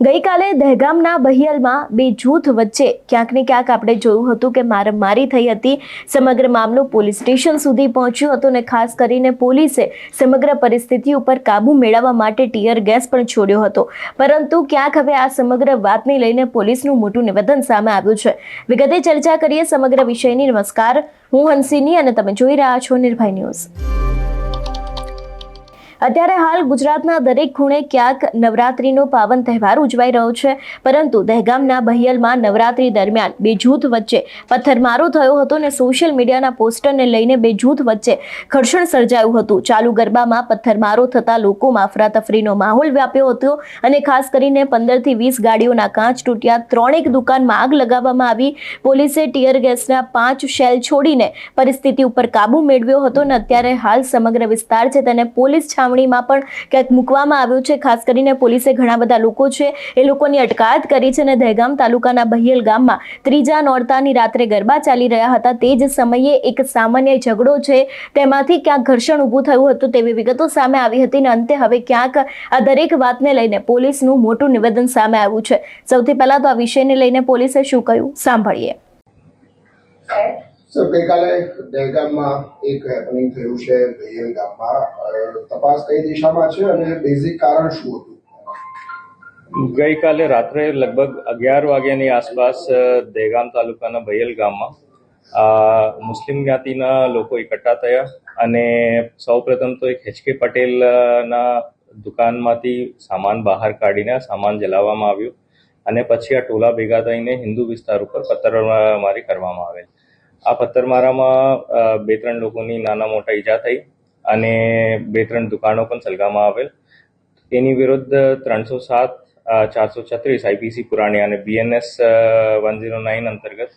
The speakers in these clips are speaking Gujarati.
ગઈકાલે દહેગામના બહિયલમાં બે જૂથ વચ્ચે ક્યાંક ને ક્યાંક આપણે જોયું હતું કે મારામારી થઈ હતી. સમગ્ર મામલો પોલીસ સ્ટેશન સુધી પહોંચ્યો હતો અને ખાસ કરીને પોલીસે સમગ્ર પરિસ્થિતિ ઉપર કાબુ મેળવવા માટે ટીયર ગેસ પણ છોડ્યો હતો. પરંતુ ક્યાંક હવે આ સમગ્ર વાતને લઈને પોલીસનું મોટું નિવેદન સામે આવ્યું છે. વિગતે ચર્ચા કરીએ સમગ્ર વિષયની. નમસ્કાર, હું હંસિની અને તમે જોઈ રહ્યા છો નિર્ભય ન્યૂઝ. અત્યારે હાલ ગુજરાતના દરેક ખૂણે ક્યાંક નવરાત્રીનો પાવન તહેવાર ઉજવાઈ રહ્યો છે, પરંતુ દહેગામના બહિયલમાં નવરાત્રી દરમિયાન બે જૂથ વચ્ચે પથ્થરમારો થયો હતો અને સોશિયલ મીડિયાના પોસ્ટરને લઈને બે જૂથ વચ્ચે ઘર્ષણ સર્જાયું હતું. ચાલુ ગરબામાં પથ્થરમારો થતા લોકોમાં અફરાતફરીનો માહોલ વ્યાપ્યો હતો અને ખાસ કરીને 15 થી 20 ગાડીઓના કાચ તૂટ્યા. 3 દુકાનમાં આગ લગાવવામાં આવી. પોલીસે ટીયર ગેસના 5 શેલ છોડીને પરિસ્થિતિ ઉપર કાબુ મેળવ્યો હતો અને અત્યારે હાલ સમગ્ર વિસ્તાર છે તેને પોલીસ માં પણ ક્યાંક મૂકવામાં આવ્યું છે. ખાસ કરીને પોલીસે ઘણા બધા લોકો છે એ લોકોની અટકાયત કરી છે અને દહેગામ તાલુકાના બહિયલ ગામમાં ત્રીજા નોરતાની રાત્રે ગરબા ચાલી રહ્યા હતા. તે જ સમયે એક સામાન્ય ઝઘડો છે તેમાંથી ક્યાંક ઘર્ષણ ઊભું થયું હતું તેવી વિગતો સામે આવી હતી અને અંતે હવે ક્યાંક આ દરેક વાતને લઈને પોલીસનું મોટું નિવેદન સામે આવ્યું છે. સૌથી પહેલા તો આ વિષયને લઈને પોલીસે શું કહ્યું સાંભળીએ. સર, ગઈકાલે દહેગામમાં એક હેપનિંગ થયું છે બહિયલ ગામમાં. તપાસ કઈ દિશામાં છે અને બેઝિક કારણ શું હતું? ગઈકાલે રાત્રે લગભગ 11 વાગ્યાની આસપાસ દહેગામ તાલુકાના બહિયલ ગામમાં મુસ્લિમ જ્ઞાતિના લોકો એકઠા થયા અને સૌપ્રથમ તો એક એચ.કે. પટેલના દુકાનમાંથી સામાન બહાર કાઢીને સામાન જલાવવામાં આવ્યું અને પછી આ ટોલા ભેગા થઈને હિન્દુ વિસ્તાર ઉપર પથ્થરમારી કરવામાં આવેલ. આ પથ્થરમારામાં 2-3 લોકોની નાના મોટા ઈજા થઈ અને 2-3 દુકાનો પણ સળગાવવામાં આવેલ. તેની વિરુદ્ધ 307, 436 આઈપીસી પુરાણી અને BNS 109 અંતર્ગત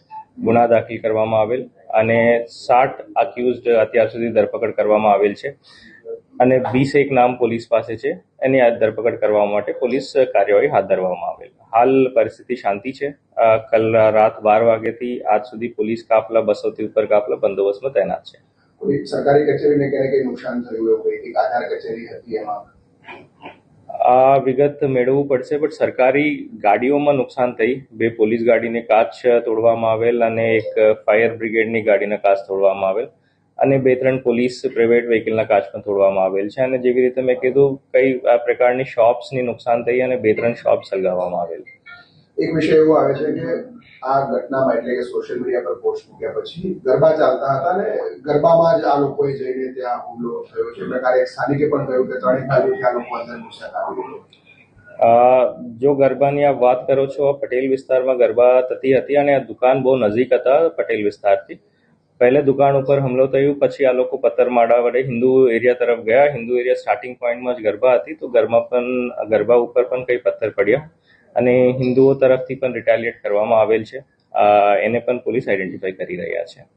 ગુના દાખલ કરવામાં આવેલ અને 60 અક્યુઝડ અત્યાર સુધી ધરપકડ કરવામાં આવેલ છે અને 21 નામ પોલીસ પાસે છે. એની ધરપકડ કરવા માટે પોલીસ કાર્યવાહી હાથ ધરવામાં આવેલ. હાલ પરિસ્થિતિ શાંતિ છે. કલ રાત 12 વાગ્યાથી આજ સુધી પોલીસ કાફલા 200 થી ઉપર કાફલા બંદોબસ્તમાં તૈનાત છે. કોઈ સરકારી કચેરીને કઈ નુકસાન થયું એવું કોઈ એક આધાર કચેરી હતી એમાં? આ વિગત મેળવવું પડશે, બટ સરકારી ગાડીઓમાં નુકસાન થઈ. 2 પોલીસ ગાડીને કાચ તોડવામાં આવેલ અને એક ફાયર બ્રિગેડની ગાડીના કાચ તોડવામાં આવેલ અને 2-3 પોલીસ પ્રાઇવેટ વ્હીકલના કાચ પણ તોડવામાં આવેલ છે. અને જેવી રીતે મેં કીધું, કઈ આ પ્રકારની શોપ્સની નુકસાન થઈ અને 2-3 શોપ સળગાવવામાં આવેલ. એક વિષય એવો આવે છે કે આ ઘટનામાં એટલે કે સોશિયલ મીડિયા પર પોસ્ટ મૂક્યા પછી ગરબા ચાલતા હતા અને ગરબામાં જ આ લોકોએ જઈને ત્યાં હુમલો થયો છે. પ્રકારે એક સ્થાનિકે પણ કહ્યું કે 3 ગાડીથી આ લોકો અંદર ઘૂસ્યા હતા. જો ગરબાની આપ વાત કરો છો, પટેલ વિસ્તારમાં ગરબા થતી હતી અને આ દુકાન બહુ નજીક હતા પટેલ વિસ્તારથી. પહેલે દુકાન ઉપર હુમલો થયું, પછી આ લોકો પથ્થરમારા વડે હિન્દુ એરિયા તરફ ગયા. હિન્દુ એરિયા સ્ટાર્ટિંગ પોઈન્ટમાં જ ગરબા હતી, તો ગરબા ઉપર પણ કઈ પથ્થર પડ્યા અને હિન્દુઓ તરફથી પણ રિટાલિએટ કરવામાં આવેલ છે. એને પણ પોલીસ આઈડેન્ટિફાઈ કરી રહ્યા છે.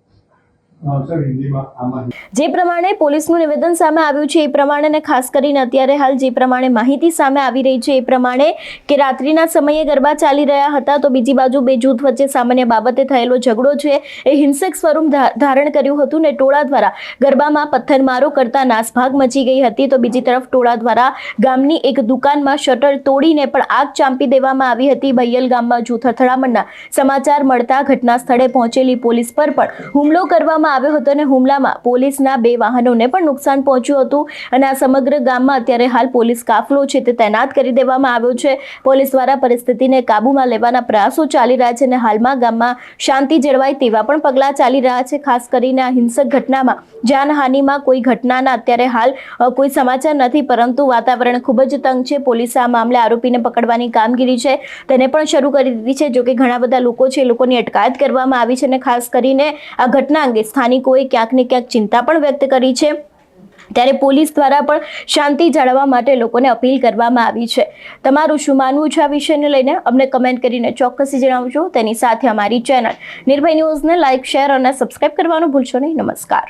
જે પ્રમાણે પોલીસનું નિવેદન સામે આવ્યું છે એ પ્રમાણે ખાસ કરીને અત્યારે હાલ જે પ્રમાણે માહિતી સામે આવી રહી છે એ પ્રમાણે કે રાત્રિના સમયે ગરબા ચાલી રહ્યા હતા, તો બીજી બાજુ બે જૂથ વચ્ચે સામાન્ય બાબતે થયેલો ઝઘડો છે એ હિંસક સ્વરૂપ ધારણ કર્યું હતું ને ટોળા દ્વારા ગરબામાં પથ્થરમારો કરતા નાસભાગ મચી ગઈ હતી. તો બીજી તરફ ટોળા દ્વારા ગામની એક દુકાનમાં શટર તોડીને પણ આગ ચાંપી દેવામાં આવી હતી. બહિયલ ગામમાં જૂથ અથડામણના સમાચાર મળતા ઘટના સ્થળે પહોંચેલી પોલીસ પર પણ હુમલો કરવામાં આવ્યો હતો અને હુમલામાં પોલીસના 2 વાહનોને પણ નુકસાન પહોંચ્યું હતું અને આ સમગ્ર ગામમાં અત્યારે હાલ પોલીસ કાફલો છે તે તૈનાત કરી દેવામાં આવ્યો છે. પોલીસ દ્વારા પરિસ્થિતિને કાબૂમાં લેવાના પ્રયાસો ચાલી રહ્યા છે અને હાલમાં ગામમાં શાંતિ જળવાય તેવા પણ પગલાં ચાલી રહ્યા છે. ખાસ કરીને આ હિંસક ઘટનામાં જાનહાનિમાં કોઈ ઘટનાના અત્યારે હાલ કોઈ સમાચાર નથી, પરંતુ વાતાવરણ ખૂબ જ તંગ છે. પોલીસે આ મામલે આરોપીને પકડવાની કામગીરી છે તેને પણ શરૂ કરી દીધી છે. જોકે ઘણા બધા લોકો છે એ લોકોની અટકાયત કરવામાં આવી છે અને ખાસ કરીને આ ઘટના અંગે સ્થાનિકોએ ક્યાંક ને ક્યાંક ચિંતા પણ વ્યક્ત કરી છે. ત્યારે પોલીસ દ્વારા પણ શાંતિ જાળવવા માટે લોકોને અપીલ કરવામાં આવી છે. તમારું શું માનવું છે આ વિષયને લઈને અમને કમેન્ટ કરીને ચોક્કસથી જણાવજો. તેની સાથે અમારી ચેનલ નિર્ભય ન્યૂઝને લાઇક, શેર અને સબસ્ક્રાઇબ કરવાનું ભૂલશો નહીં. નમસ્કાર.